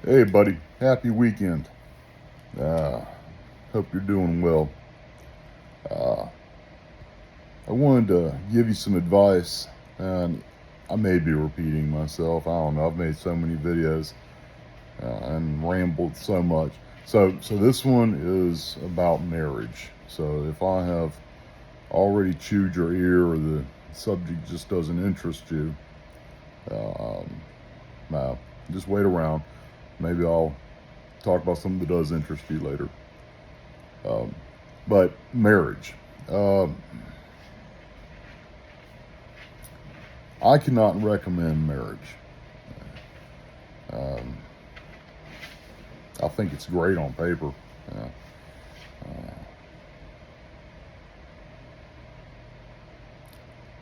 Hey, buddy. Happy weekend. Uh, Hope you're doing well. Uh, I wanted to give you some advice, and I may be repeating myself. I don't know. I've made so many videos and rambled so much. So this one is about marriage. So if I have already chewed your ear or the subject just doesn't interest you, um, uh, just wait around. Maybe I'll talk about something that does interest you later. Um, but marriage. Um, I cannot recommend marriage. Um, I think it's great on paper. Uh, uh,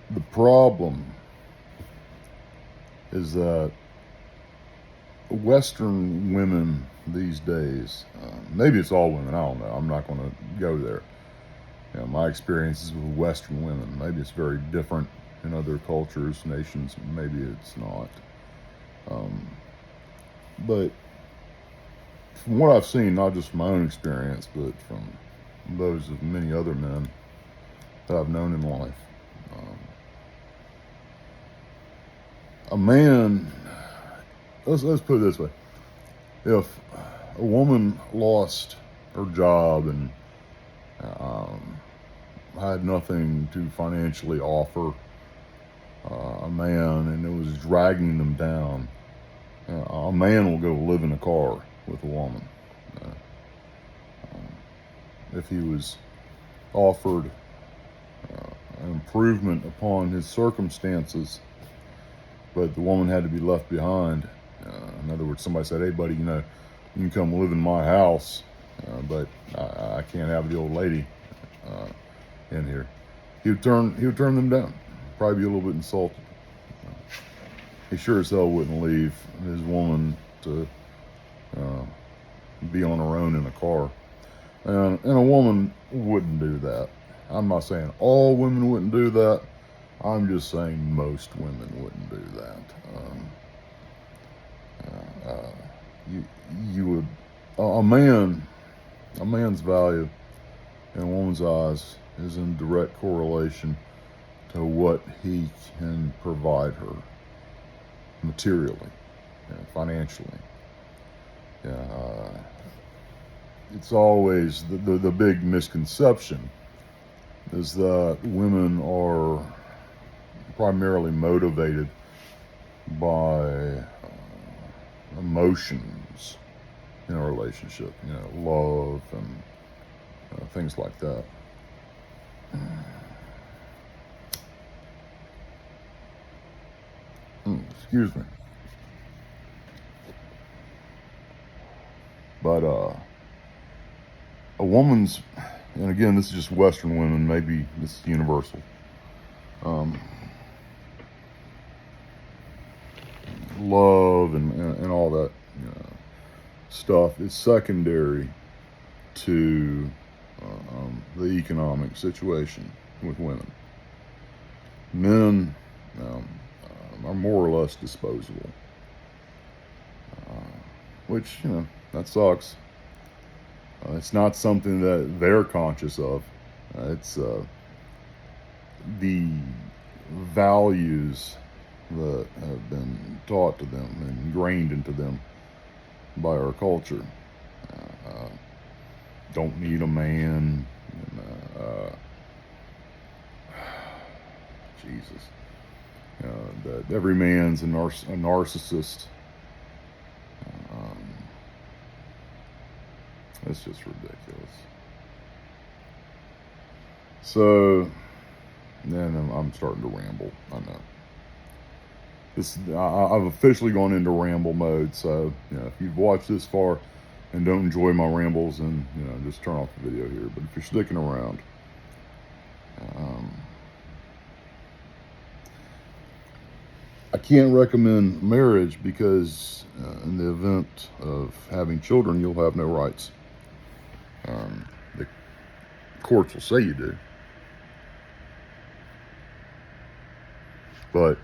the problem is that Western women these days, maybe it's all women, I don't know. I'm not going to go there. My experiences with Western women, maybe it's very different in other cultures, nations, maybe it's not. Um, but from what I've seen, not just from my own experience, but from those of many other men that I've known in life, um, a man, let's put it this way: if a woman lost her job and um, had nothing to financially offer a man, and it was dragging them down, a man will go live in a car with a woman. Uh, if he was offered an improvement upon his circumstances, but the woman had to be left behind. In other words, somebody said, "Hey, buddy, you can come live in my house, but I can't have the old lady uh, in here." He would turn them down. Probably be a little bit insulted. He sure as hell wouldn't leave his woman to uh, be on her own in a car. And a woman wouldn't do that. I'm not saying all women wouldn't do that. I'm just saying most women wouldn't do that. Uh, uh, you you would a man's value in a woman's eyes is in direct correlation to what he can provide her materially, financially. Uh, it's always the big misconception is that women are primarily motivated by emotions in a relationship, love and things like that. Excuse me. But a woman's, and again, this is just Western women, maybe this is universal. Um, Love and all that stuff is secondary to the economic situation with women. Men are more or less disposable, which, that sucks. It's not something that they're conscious of. It's the values that have been taught to them and ingrained into them by our culture. Don't need a man. And, Jesus. That every man's a narcissist. Um, it's just ridiculous. So, then I'm starting to ramble. I know. I've officially gone into ramble mode. So, if you've watched this far and don't enjoy my rambles, then just turn off the video here. But if you're sticking around, um, I can't recommend marriage because in the event of having children, you'll have no rights. The courts will say you do, but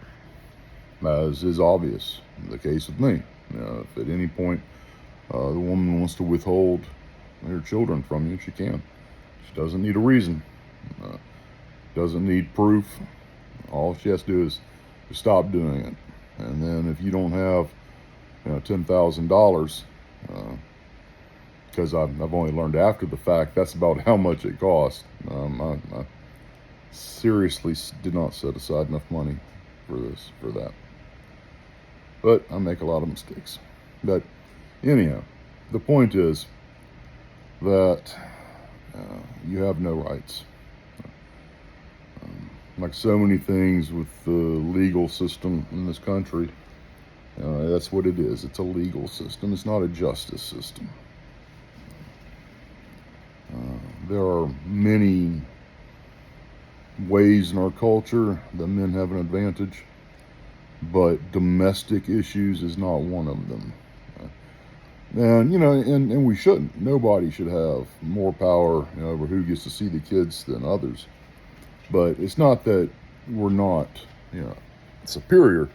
as is obvious, the case with me, if at any point The woman wants to withhold her children from you, she can. She doesn't need a reason. Doesn't need proof. All she has to do is stop doing it. And then if you don't have $10,000, because I've only learned after the fact that's about how much it costs. I seriously did not set aside enough money for that. But I make a lot of mistakes. But anyhow, the point is that you have no rights. Like so many things with the legal system in this country, that's what it is. It's a legal system. It's not a justice system. There are many ways in our culture that men have an advantage, but domestic issues is not one of them. And and we shouldn't. Nobody should have more power over who gets to see the kids than others. But it's not that we're not superior.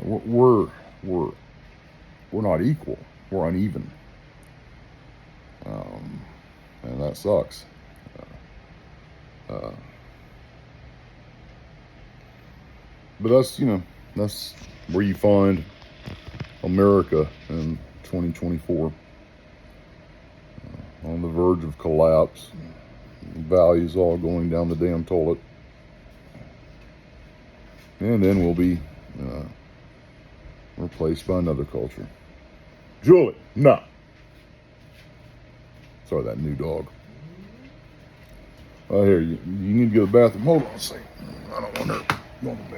We're not equal. We're uneven, and that sucks. But that's where you find America in 2024, on the verge of collapse. Values all going down the damn toilet, and then we'll be replaced by another culture. Julie, no. Sorry, that new dog. I hear you. You need to go to the bathroom. Hold on a second. I don't want her going to the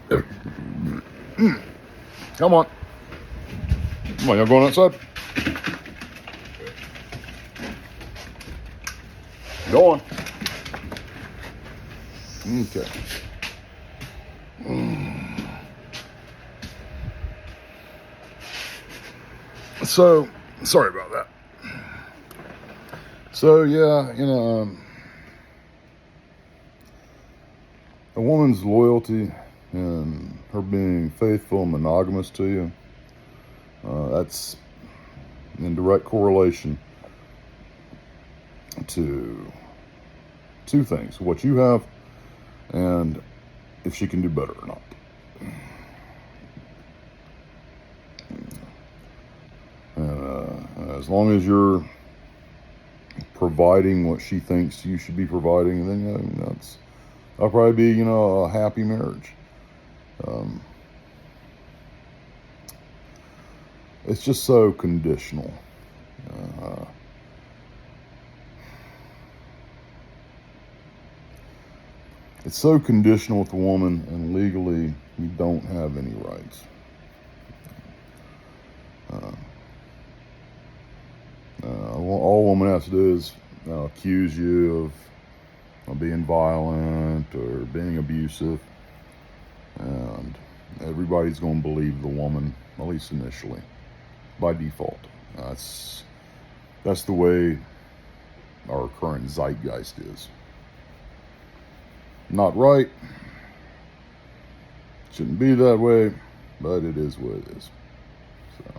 bathroom. Come on. Come on, y'all going outside? Go on. Okay. So, sorry about that. So, yeah, a woman's loyalty and her being faithful and monogamous to you, that's in direct correlation to two things: what you have and if she can do better or not. As long as you're providing what she thinks you should be providing, then that'll probably be a happy marriage. It's just so conditional. It's so conditional with a woman, and legally you don't have any rights. All a woman has to do is accuse you of being violent or being abusive, and everybody's going to believe the woman, at least initially, by default. That's the way our current zeitgeist is. Not right. Shouldn't be that way, but it is what it is. So,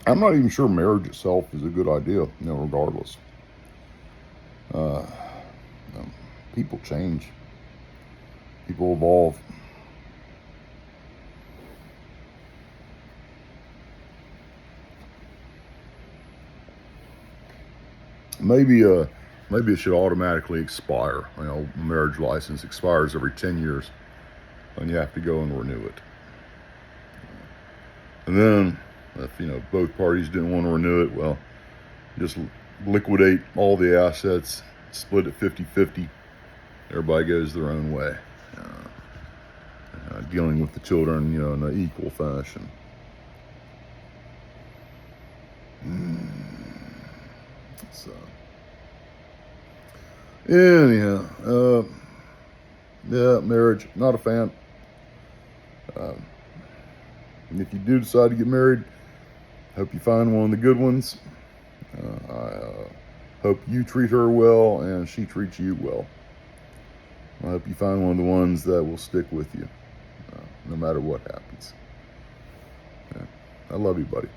I'm not even sure marriage itself is a good idea, regardless. People change. People evolve. Maybe it should automatically expire. Marriage license expires every 10 years, and you have to go and renew it. And then, if both parties didn't want to renew it, well, just liquidate all the assets, split it 50-50. Everybody goes their own way, dealing with the children, in an equal fashion. So, anyhow, yeah, marriage, not a fan. And if you do decide to get married, hope you find one of the good ones. I hope you treat her well and she treats you well. I hope you find one of the ones that will stick with you, no matter what happens. Yeah. I love you, buddy.